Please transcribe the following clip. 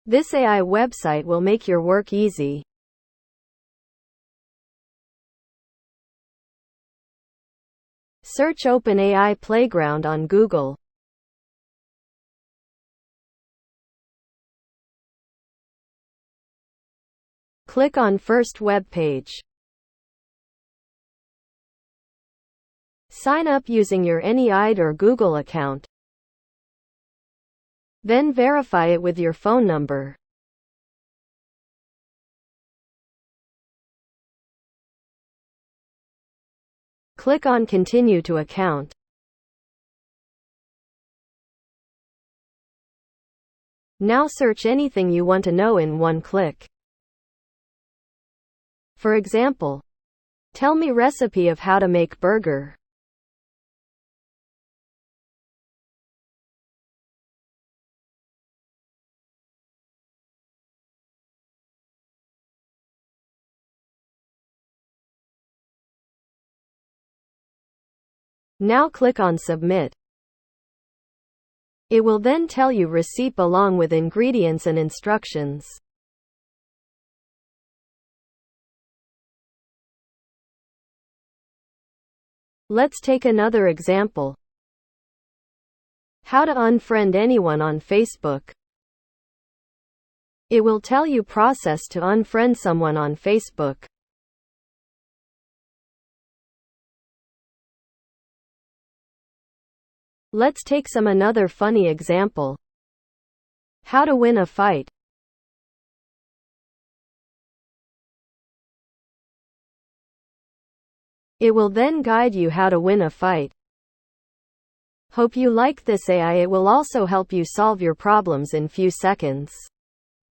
This AI website will make your work easy. Search OpenAI Playground on Google. Click on First Web Page. Sign up using your AnyID or Google account. Then verify it with your phone number. Click on Continue to Account. Now search anything you want to know in one click. For example, tell me recipe of how to make burger. Now click on Submit. It will then tell you recipe along with ingredients and instructions. Let's take another example. How to unfriend anyone on Facebook. It will tell you process to unfriend someone on Facebook. Let's take another funny example. How to win a fight. It will then guide you how to win a fight. Hope you like this AI. It will also help you solve your problems in few seconds.